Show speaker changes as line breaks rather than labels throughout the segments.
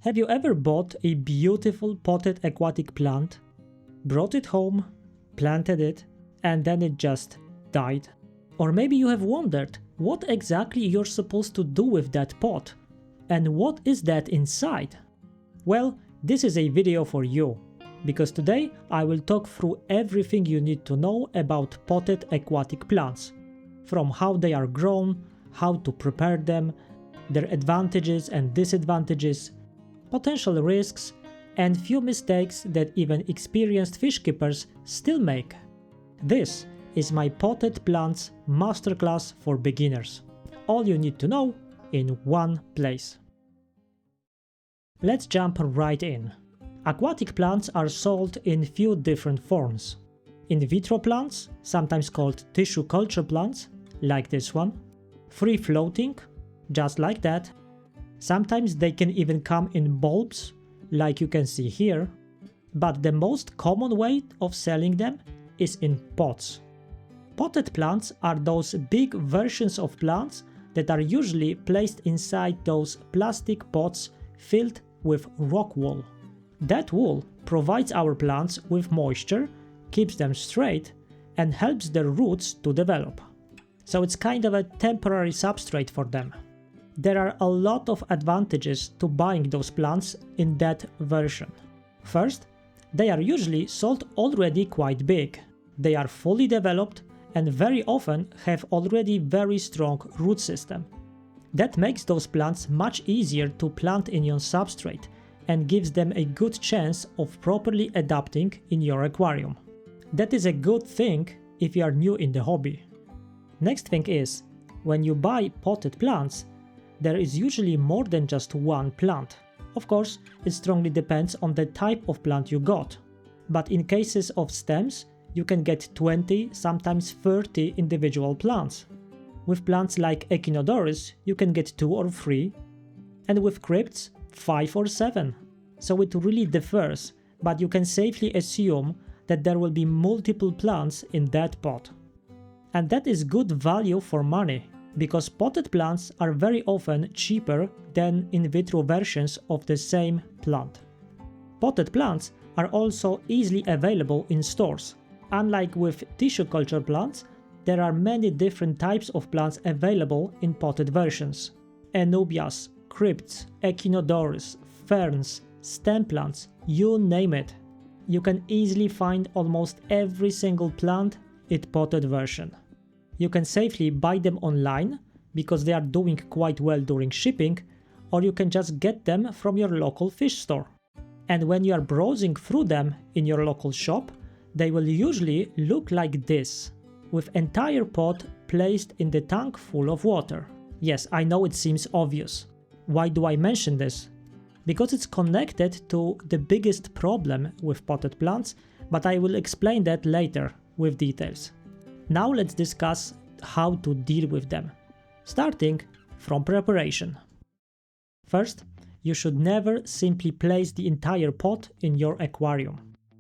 Have you ever bought a beautiful potted aquatic plant, brought it home, planted it, and then it just died? Or maybe you have wondered what exactly you're supposed to do with that pot, and what is that inside? Well, this is a video for you, because today I will talk through everything you need to know about potted aquatic plants, from how they are grown, how to prepare them, their advantages and disadvantages, potential risks, and few mistakes that even experienced fish keepers still make. This is my Potted Plants Masterclass for beginners. All you need to know in one place. Let's jump right in. Aquatic plants are sold in few different forms. In vitro plants, sometimes called tissue culture plants, like this one. Free floating, just like that. Sometimes they can even come in bulbs, like you can see here. But the most common way of selling them is in pots. Potted plants are those big versions of plants that are usually placed inside those plastic pots filled with rock wool. That wool provides our plants with moisture, keeps them straight, and helps their roots to develop. So it's kind of a temporary substrate for them. There are a lot of advantages to buying those plants in that version. First, they are usually sold already quite big. They are fully developed and very often have already very strong root system. That makes those plants much easier to plant in your substrate and gives them a good chance of properly adapting in your aquarium. That is a good thing if you are new in the hobby. Next thing is, when you buy potted plants, there is usually more than just one plant. Of course, it strongly depends on the type of plant you got. But in cases of stems, you can get 20, sometimes 30 individual plants. With plants like Echinodoris, you can get 2 or 3, and with crypts, 5 or 7. So it really differs, but you can safely assume that there will be multiple plants in that pot. And that is good value for money, because potted plants are very often cheaper than in vitro versions of the same plant. Potted plants are also easily available in stores. Unlike with tissue culture plants, there are many different types of plants available in potted versions. Anubias, crypts, Echinodoris, ferns, stem plants, you name it. You can easily find almost every single plant in potted version. You can safely buy them online because they are doing quite well during shipping, or you can just get them from your local fish store. And when you are browsing through them in your local shop, they will usually look like this, with entire pot placed in the tank full of water. Yes, I know it seems obvious. Why do I mention this? Because it's connected to the biggest problem with potted plants, but I will explain that later with details. Now let's discuss how to deal with them, starting from preparation. First, you should never simply place the entire pot in your aquarium.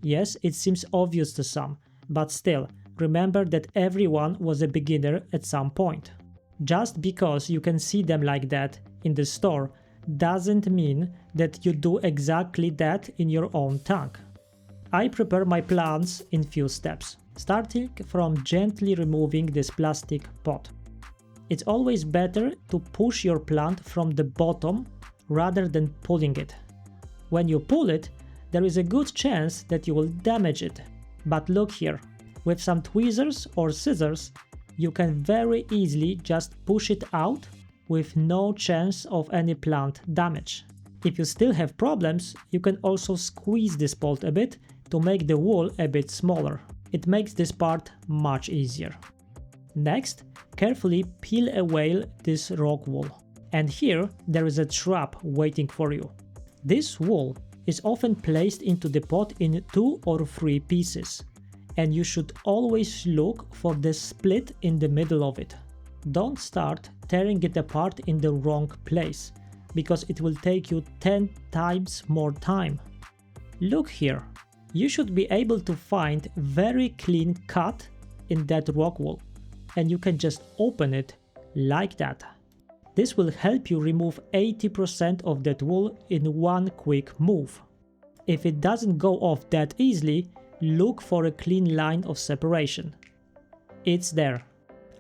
Yes, it seems obvious to some, but still, remember that everyone was a beginner at some point. Just because you can see them like that in the store doesn't mean that you do exactly that in your own tank. I prepare my plants in few steps, starting from gently removing this plastic pot. It's always better to push your plant from the bottom rather than pulling it. When you pull it, there is a good chance that you will damage it. But look here, with some tweezers or scissors, you can very easily just push it out with no chance of any plant damage. If you still have problems, you can also squeeze this pot a bit to make the wool a bit smaller. It makes this part much easier. Next, carefully peel away this rock wool. And here there is a trap waiting for you. This wool is often placed into the pot in 2 or 3 pieces, and you should always look for the split in the middle of it. Don't start tearing it apart in the wrong place, because it will take you 10 times more time. Look here, you should be able to find very clean cut in that rock wool, and you can just open it like that. This will help you remove 80% of that wool in one quick move. If it doesn't go off that easily, look for a clean line of separation. It's there.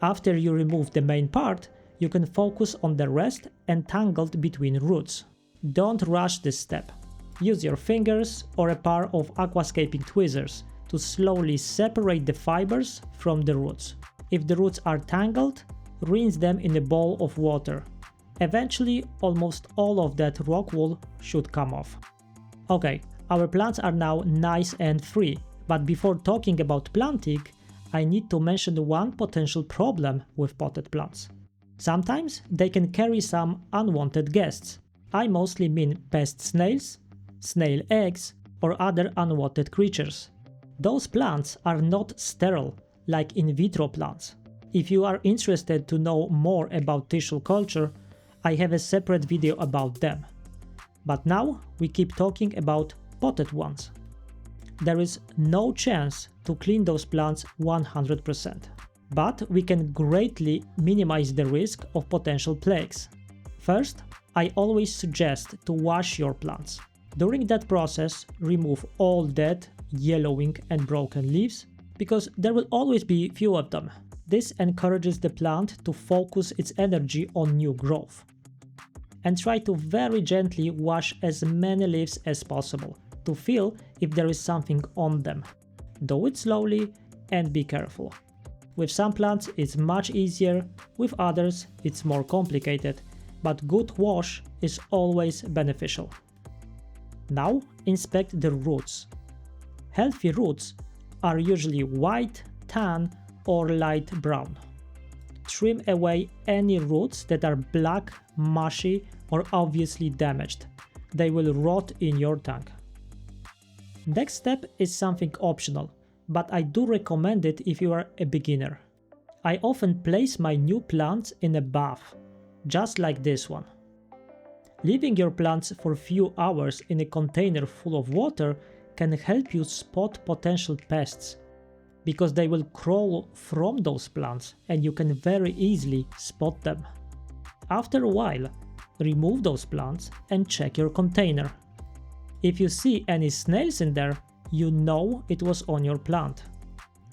After you remove the main part, you can focus on the rest entangled between roots. Don't rush this step. Use your fingers or a pair of aquascaping tweezers to slowly separate the fibers from the roots. If the roots are tangled, rinse them in a bowl of water. Eventually, almost all of that rock wool should come off. Okay, our plants are now nice and free, but before talking about planting, I need to mention one potential problem with potted plants. Sometimes they can carry some unwanted guests. I mostly mean pest snails, snail eggs, or other unwanted creatures. Those plants are not sterile like in vitro plants. If you are interested to know more about tissue culture, I have a separate video about them. But now we keep talking about potted ones. There is no chance to clean those plants 100%, but we can greatly minimize the risk of potential plagues. First, I always suggest to wash your plants. During that process, remove all dead, yellowing and broken leaves, because there will always be few of them. This encourages the plant to focus its energy on new growth. And try to very gently wash as many leaves as possible to feel if there is something on them. Do it slowly and be careful. With some plants it's much easier, with others it's more complicated, but good wash is always beneficial. Now inspect the roots. Healthy roots are usually white, tan or light brown. Trim away any roots that are black, mushy or obviously damaged. They will rot in your tank. Next step is something optional, but I do recommend it if you are a beginner. I often place my new plants in a bath, just like this one. Leaving your plants for a few hours in a container full of water can help you spot potential pests, because they will crawl from those plants and you can very easily spot them. After a while, remove those plants and check your container. If you see any snails in there, you know it was on your plant.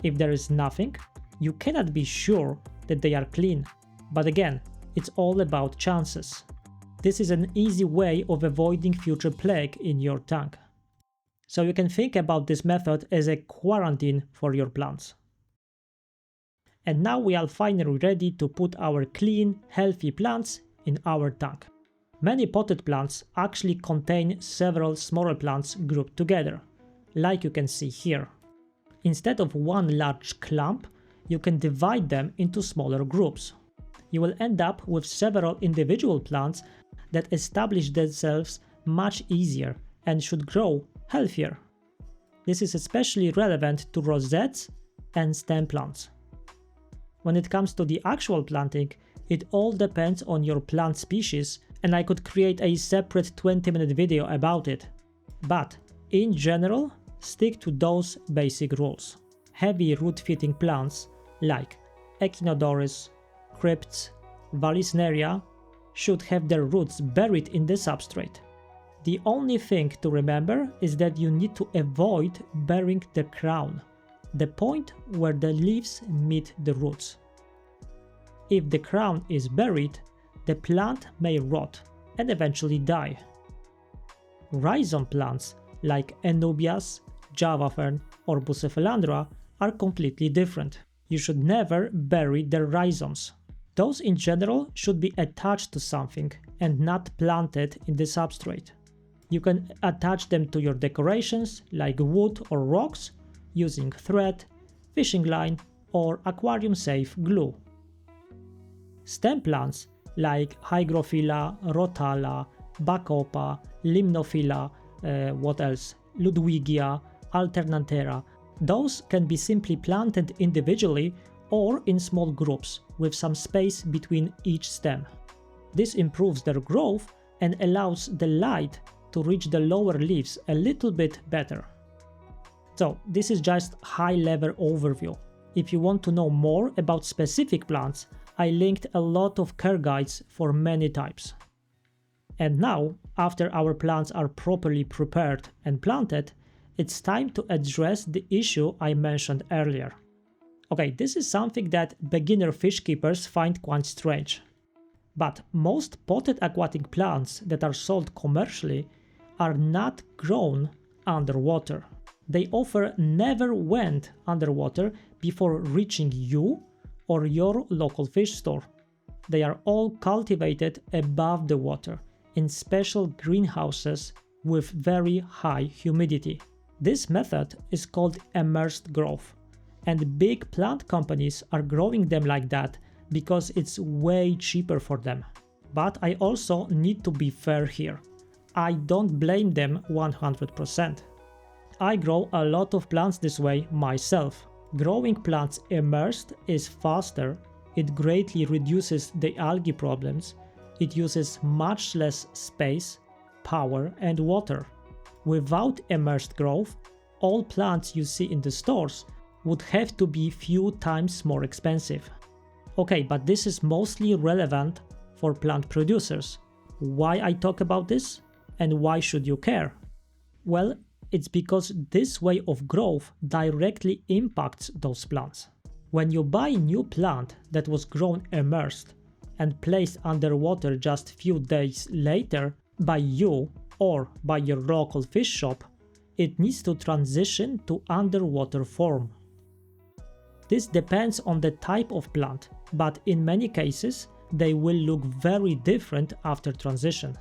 If there is nothing, you cannot be sure that they are clean, but again, it's all about chances. This is an easy way of avoiding future plague in your tank. So you can think about this method as a quarantine for your plants. And now we are finally ready to put our clean, healthy plants in our tank. Many potted plants actually contain several smaller plants grouped together, like you can see here. Instead of one large clump, you can divide them into smaller groups. You will end up with several individual plants that establish themselves much easier and should grow healthier. This is especially relevant to rosettes and stem plants. When it comes to the actual planting, it all depends on your plant species, and I could create a separate 20-minute video about it. But in general, stick to those basic rules. Heavy root-fitting plants like Echinodorus, Crypts, Vallisneria should have their roots buried in the substrate. The only thing to remember is that you need to avoid burying the crown, the point where the leaves meet the roots. If the crown is buried, the plant may rot and eventually die. Rhizome plants like Enubias, Java fern or Bucephalandra are completely different. You should never bury their rhizomes. Those in general should be attached to something and not planted in the substrate. You can attach them to your decorations like wood or rocks using thread, fishing line or aquarium-safe glue. Stem plants like Hygrophila, Rotala, Bacopa, Limnophila, Ludwigia, Alternantera. Those can be simply planted individually or in small groups with some space between each stem. This improves their growth and allows the light to reach the lower leaves a little bit better. So this is just high-level overview. If you want to know more about specific plants, I linked a lot of care guides for many types. And now, after our plants are properly prepared and planted, it's time to address the issue I mentioned earlier. Okay, this is something that beginner fish keepers find quite strange. But most potted aquatic plants that are sold commercially are not grown underwater. They often never went underwater before reaching you or your local fish store. They are all cultivated above the water in special greenhouses with very high humidity. This method is called immersed growth, and big plant companies are growing them like that because it's way cheaper for them. But I also need to be fair here. I don't blame them 100%. I grow a lot of plants this way myself. Growing plants immersed is faster, it greatly reduces the algae problems, it uses much less space, power and water. Without immersed growth, all plants you see in the stores would have to be few times more expensive. Okay, but this is mostly relevant for plant producers. Why I talk about this and why should you care? Well, it's because this way of growth directly impacts those plants. When you buy a new plant that was grown immersed and placed underwater just few days later by you or by your local fish shop, it needs to transition to underwater form. This depends on the type of plant, but in many cases they will look very different after transition.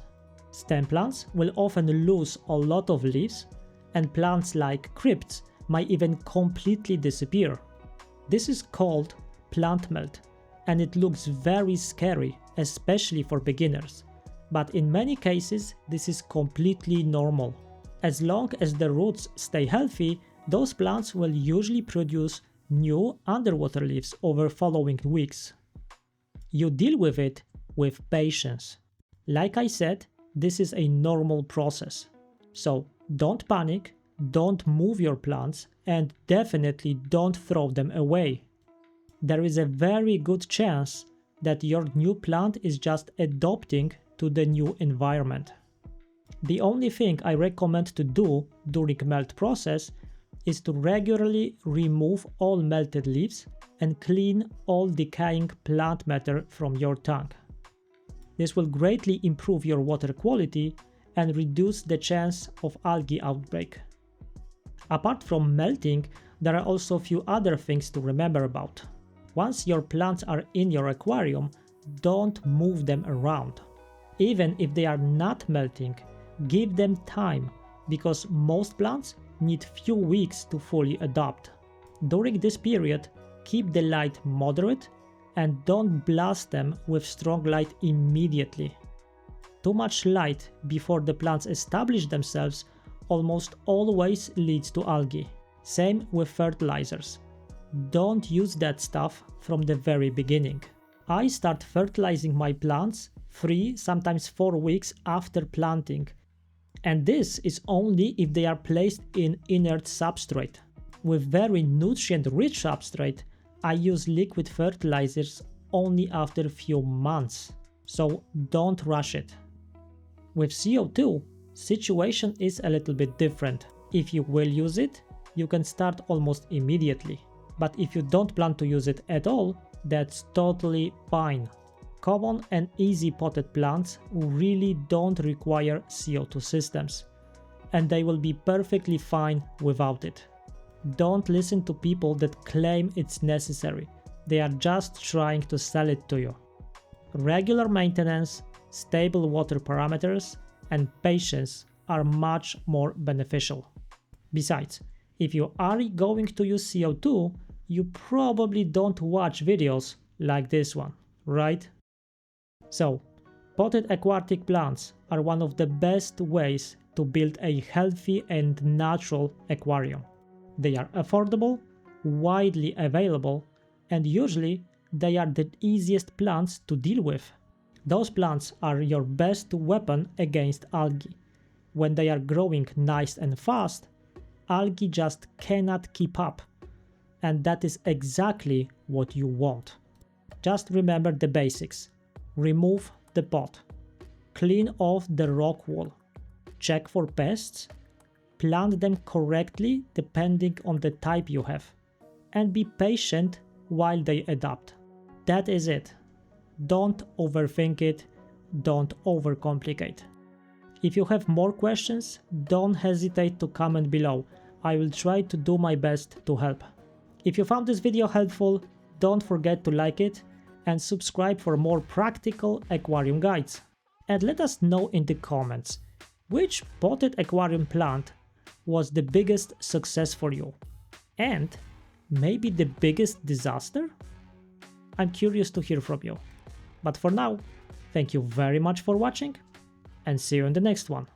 Stem plants will often lose a lot of leaves, and plants like crypts might even completely disappear. This is called plant melt, and it looks very scary, especially for beginners. But in many cases, this is completely normal. As long as the roots stay healthy, those plants will usually produce new underwater leaves over following weeks. You deal with it with patience. Like I said, this is a normal process. So don't panic, don't move your plants, and definitely don't throw them away. There is a very good chance that your new plant is just adapting to the new environment. The only thing I recommend to do during melt process is to regularly remove all melted leaves and clean all decaying plant matter from your tank. This will greatly improve your water quality and reduce the chance of algae outbreak. Apart from melting, there are also a few other things to remember about. Once your plants are in your aquarium, don't move them around. Even if they are not melting, give them time, because most plants need few weeks to fully adapt. During this period, keep the light moderate and don't blast them with strong light immediately. Too much light before the plants establish themselves almost always leads to algae. Same with fertilizers. Don't use that stuff from the very beginning. I start fertilizing my plants 3, sometimes 4 weeks after planting. And this is only if they are placed in inert substrate. With very nutrient-rich substrate, I use liquid fertilizers only after a few months, so don't rush it. With CO2, situation is a little bit different. If you will use it, you can start almost immediately. But if you don't plan to use it at all, that's totally fine. Common and easy potted plants really don't require CO2 systems, and they will be perfectly fine without it. Don't listen to people that claim it's necessary. They are just trying to sell it to you. Regular maintenance, stable water parameters, and patience are much more beneficial. Besides, if you are going to use CO2, you probably don't watch videos like this one, right? So, potted aquatic plants are one of the best ways to build a healthy and natural aquarium. They are affordable, widely available, and usually they are the easiest plants to deal with. Those plants are your best weapon against algae. When they are growing nice and fast, algae just cannot keep up, and that is exactly what you want. Just remember the basics. Remove the pot. Clean off the rock wall. Check for pests. Plant them correctly depending on the type you have. And be patient while they adapt. That is it. Don't overthink it. Don't overcomplicate. If you have more questions, don't hesitate to comment below. I will try to do my best to help. If you found this video helpful, don't forget to like it and subscribe for more practical aquarium guides. And let us know in the comments, which potted aquarium plant was the biggest success for you? And maybe the biggest disaster? I'm curious to hear from you. But for now, thank you very much for watching and see you in the next one.